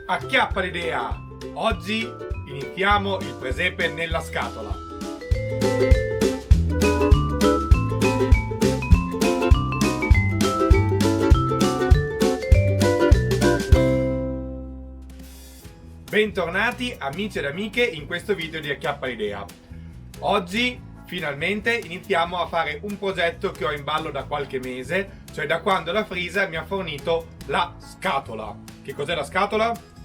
Acchiappa l'idea! Oggi iniziamo il presepe nella scatola. Bentornati amici ed amiche in questo video di Acchiappa l'idea. Oggi finalmente iniziamo a fare un progetto che ho in ballo da qualche mese, cioè da quando la Frisa mi ha fornito la scatola. Che cos'è la scatola?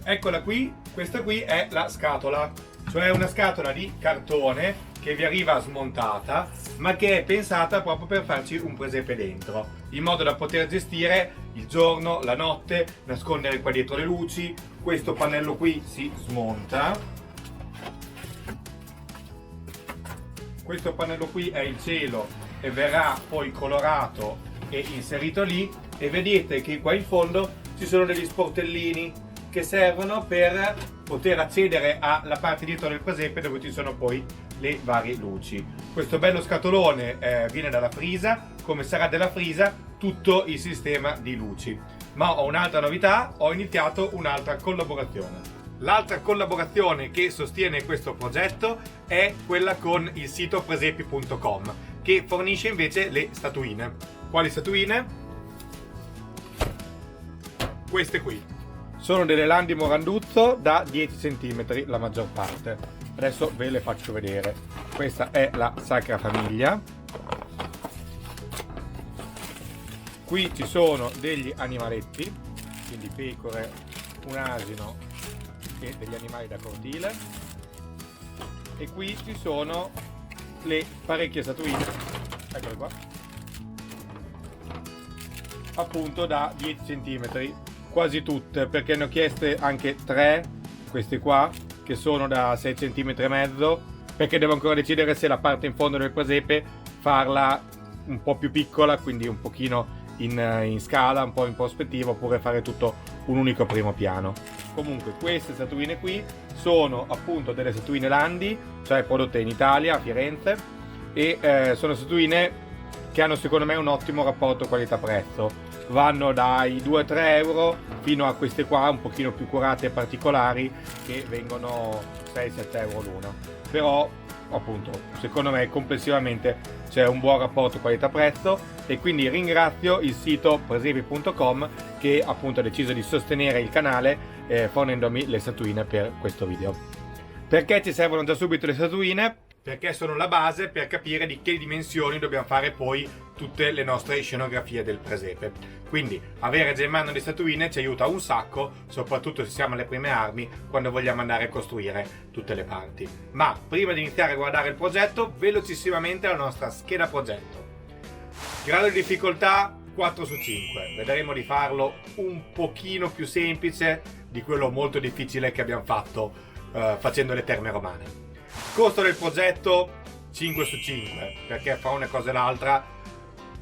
Eccola qui, questa qui è la scatola, cioè una scatola di cartone che vi arriva smontata, ma che è pensata proprio per farci un presepe dentro, in modo da poter gestire il giorno, la notte, nascondere qua dietro le luci. Questo pannello qui si smonta. Questo pannello qui è il cielo e verrà poi colorato e inserito lì, e vedete che qua in fondo ci sono degli sportellini che servono per poter accedere alla parte dietro del presepe dove ci sono poi le varie luci. Questo bello scatolone viene dalla Frisa, come sarà della Frisa tutto il sistema di luci. Ma ho un'altra novità, ho iniziato un'altra collaborazione. L'altra collaborazione che sostiene questo progetto è quella con il sito presepi.com, che fornisce invece le statuine. Quali statuine? Queste qui. Sono delle Landi Moranduzzo da 10 cm la maggior parte. Adesso ve le faccio vedere. Questa è la Sacra Famiglia. Qui ci sono degli animaletti, quindi pecore, un asino e degli animali da cortile. E qui ci sono le parecchie statuine, eccole qua, appunto da 10 cm. Quasi tutte, perché ne ho chieste anche 3, queste qua, che sono da 6 cm e mezzo, perché devo ancora decidere se la parte in fondo del presepe farla un po' più piccola, quindi un pochino in scala, un po' in prospettiva, oppure fare tutto un unico primo piano. Comunque queste statuine qui sono appunto delle statuine Landi, cioè prodotte in Italia, a Firenze, e sono statuine che hanno secondo me un ottimo rapporto qualità-prezzo. Vanno dai 2-3 euro fino a queste qua un pochino più curate e particolari che vengono 6-7 euro l'una. Però appunto secondo me complessivamente c'è un buon rapporto qualità-prezzo, e quindi ringrazio il sito presepi.com che appunto ha deciso di sostenere il canale fornendomi le statuine per questo video. Perché ci servono già subito le statuine? Perché sono la base per capire di che dimensioni dobbiamo fare poi tutte le nostre scenografie del presepe. Quindi avere già in mano le statuine ci aiuta un sacco, soprattutto se siamo alle prime armi, quando vogliamo andare a costruire tutte le parti. Ma prima di iniziare a guardare il progetto, velocissimamente la nostra scheda progetto. Grado di difficoltà 4 su 5. Vedremo di farlo un pochino più semplice di quello molto difficile che abbiamo fatto facendo le terme romane. Costo del progetto 5 su 5, perché fra una cosa e l'altra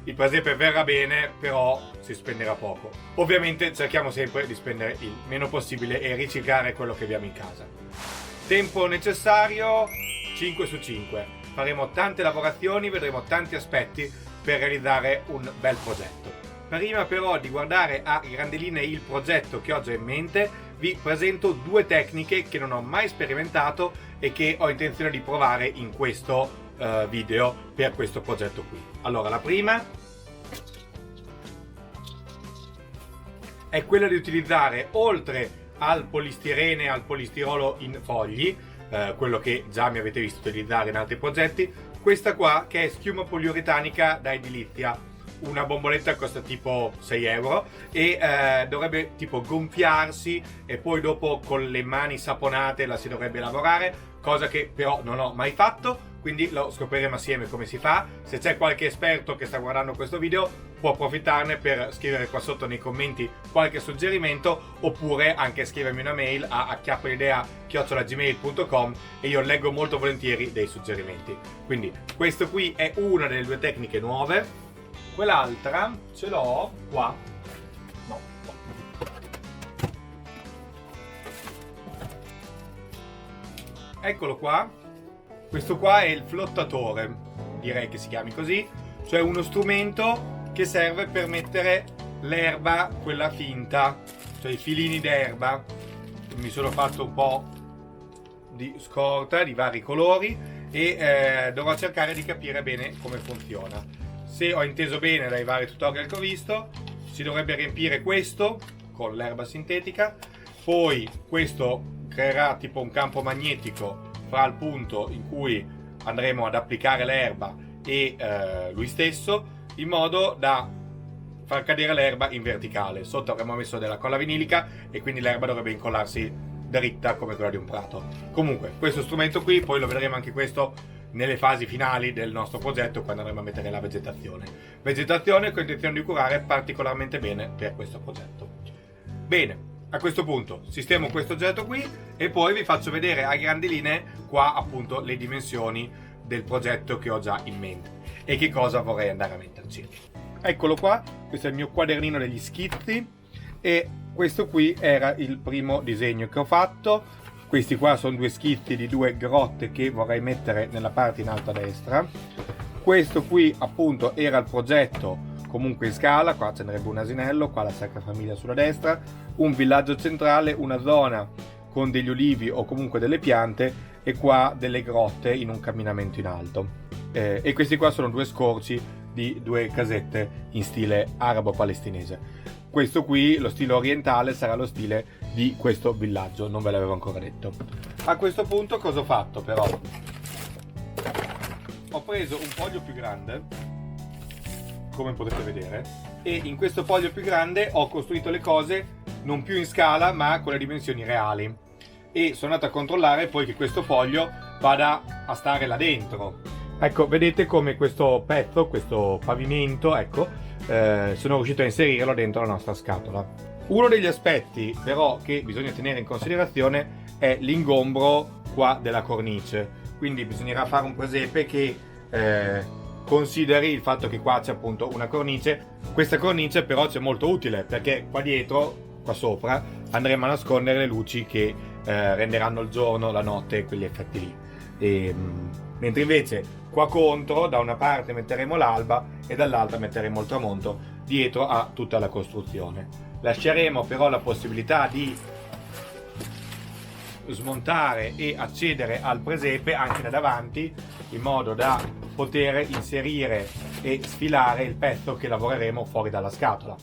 il presepe verrà bene, però si spenderà poco. Ovviamente cerchiamo sempre di spendere il meno possibile e riciclare quello che abbiamo in casa. Tempo necessario 5 su 5. Faremo tante lavorazioni, vedremo tanti aspetti per realizzare un bel progetto. Prima però di guardare a grandi linee il progetto che ho già in mente, vi presento due tecniche che non ho mai sperimentato e che ho intenzione di provare in questo video per questo progetto qui. Allora, la prima è quella di utilizzare, oltre al polistirene e al polistirolo in fogli, quello che già mi avete visto utilizzare in altri progetti, questa qua che è schiuma poliuretanica da edilizia. Una bomboletta costa tipo 6 euro e dovrebbe tipo gonfiarsi, e poi dopo con le mani saponate la si dovrebbe lavorare, cosa che però non ho mai fatto, quindi lo scopriremo assieme come si fa. Se c'è qualche esperto che sta guardando questo video può approfittarne per scrivere qua sotto nei commenti qualche suggerimento, oppure anche scrivermi una mail a acchiappaidea@gmail.com e io leggo molto volentieri dei suggerimenti. Quindi questo qui è una delle due tecniche nuove. Quell'altra ce l'ho qua. No. Eccolo qua. Questo qua è il flottatore, direi che si chiami così, cioè uno strumento che serve per mettere l'erba, quella finta, cioè i filini d'erba. Mi sono fatto un po' di scorta di vari colori e dovrò cercare di capire bene come funziona. Se ho inteso bene dai vari tutorial che ho visto, si dovrebbe riempire questo con l'erba sintetica, poi questo creerà tipo un campo magnetico fra il punto in cui andremo ad applicare l'erba e lui stesso, in modo da far cadere l'erba in verticale. Sotto avremo messo della colla vinilica e quindi l'erba dovrebbe incollarsi dritta come quella di un prato. Comunque questo strumento qui poi lo vedremo anche questo nelle fasi finali del nostro progetto, quando andremo a mettere la vegetazione che ho intenzione di curare particolarmente bene per questo progetto. Bene, a questo punto sistemo questo oggetto qui e poi vi faccio vedere a grandi linee qua appunto le dimensioni del progetto che ho già in mente e che cosa vorrei andare a metterci. Eccolo qua, questo è il mio quadernino degli schizzi e questo qui era il primo disegno che ho fatto. Questi qua sono due schizzi di due grotte che vorrei mettere nella parte in alto a destra. Questo qui appunto era il progetto comunque in scala, qua ce n'era un asinello, qua la Sacra Famiglia sulla destra, un villaggio centrale, una zona con degli ulivi o comunque delle piante e qua delle grotte in un camminamento in alto. E questi qua sono due scorci di due casette in stile arabo-palestinese. Questo qui, lo stile orientale, sarà lo stile di questo villaggio, non ve l'avevo ancora detto. A questo punto cosa ho fatto però? Ho preso un foglio più grande, come potete vedere, e in questo foglio più grande ho costruito le cose non più in scala ma con le dimensioni reali. E sono andato a controllare poi che questo foglio vada a stare là dentro. Ecco, vedete come questo pezzo, questo pavimento, ecco, sono riuscito a inserirlo dentro la nostra scatola. Uno degli aspetti però che bisogna tenere in considerazione è l'ingombro qua della cornice, quindi bisognerà fare un presepe che consideri il fatto che qua c'è appunto una cornice. Questa cornice però c'è molto utile perché qua dietro, qua sopra, andremo a nascondere le luci che renderanno il giorno, la notte, quegli effetti lì. Mentre invece qua contro, da una parte metteremo l'alba e dall'altra metteremo il tramonto dietro a tutta la costruzione. Lasceremo però la possibilità di smontare e accedere al presepe anche da davanti, in modo da poter inserire e sfilare il pezzo che lavoreremo fuori dalla scatola.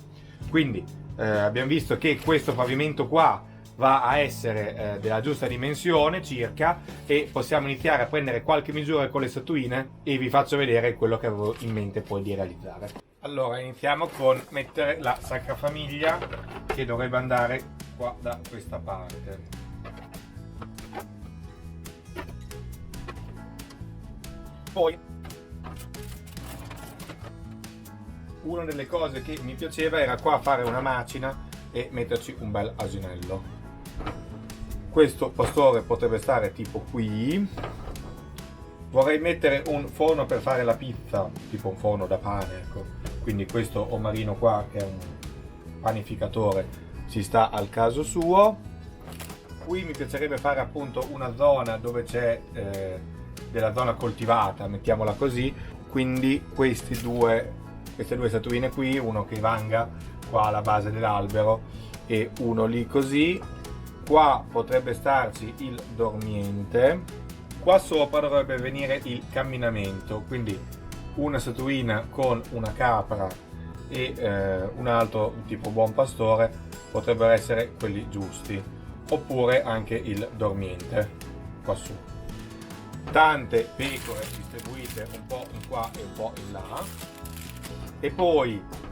Quindi abbiamo visto che questo pavimento qua va a essere della giusta dimensione circa, e possiamo iniziare a prendere qualche misura con le statuine e vi faccio vedere quello che avevo in mente poi di realizzare. Allora iniziamo con mettere la Sacra Famiglia, che dovrebbe andare qua da questa parte. Poi una delle cose che mi piaceva era qua fare una macina e metterci un bel asinello. Questo pastore potrebbe stare tipo qui. Vorrei mettere un forno per fare la pizza, tipo un forno da pane, ecco. Quindi questo omarino qua, che è un panificatore, ci sta al caso suo. Qui mi piacerebbe fare appunto una zona dove c'è della zona coltivata, mettiamola così. Quindi queste due statuine qui, uno che vanga qua alla base dell'albero e uno lì così. Qua potrebbe starci il dormiente, qua sopra dovrebbe venire il camminamento, quindi una statuina con una capra e un altro tipo buon pastore potrebbero essere quelli giusti, oppure anche il dormiente qua su. Tante pecore distribuite un po' in qua e un po' in là, e poi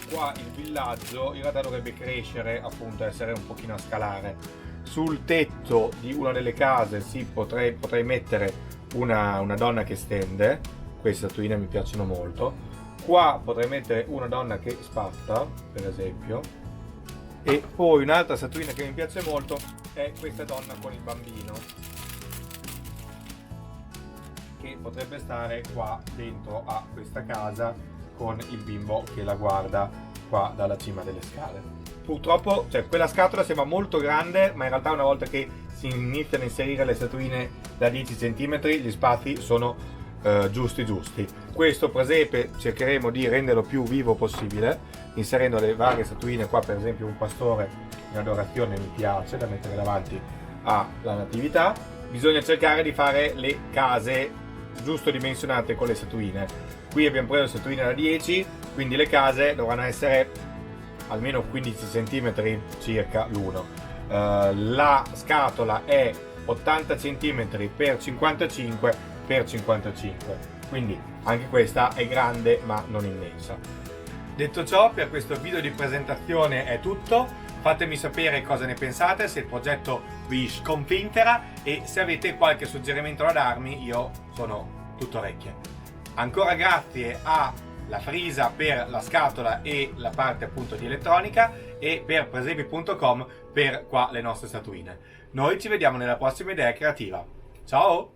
qua il villaggio in realtà dovrebbe crescere, appunto essere un pochino a scalare. Sul tetto di una delle case potrei mettere una donna che stende, queste statuine mi piacciono molto. Qua potrei mettere una donna che spatta, per esempio, e poi un'altra statuina che mi piace molto è questa donna con il bambino, che potrebbe stare qua dentro a questa casa con il bimbo che la guarda qua dalla cima delle scale. Purtroppo, cioè, quella scatola sembra molto grande, ma in realtà una volta che si iniziano a inserire le statuine da 10 cm gli spazi sono giusti. Questo presepe cercheremo di renderlo più vivo possibile, inserendo le varie statuine. Qua per esempio un pastore in adorazione mi piace da mettere davanti alla natività. Bisogna cercare di fare le case giusto dimensionate con le statuine. Qui abbiamo preso statuine da 10, quindi le case dovranno essere almeno 15 cm circa l'uno. La scatola è 80 cm x 55 x 55, quindi anche questa è grande ma non immensa. Detto ciò, per questo video di presentazione è tutto. Fatemi sapere cosa ne pensate, se il progetto vi sconfinterà, e se avete qualche suggerimento da darmi io sono tutto orecchie. Ancora grazie alla Frisa per la scatola e la parte appunto di elettronica, e per presepi.com per qua le nostre statuine. Noi ci vediamo nella prossima idea creativa. Ciao!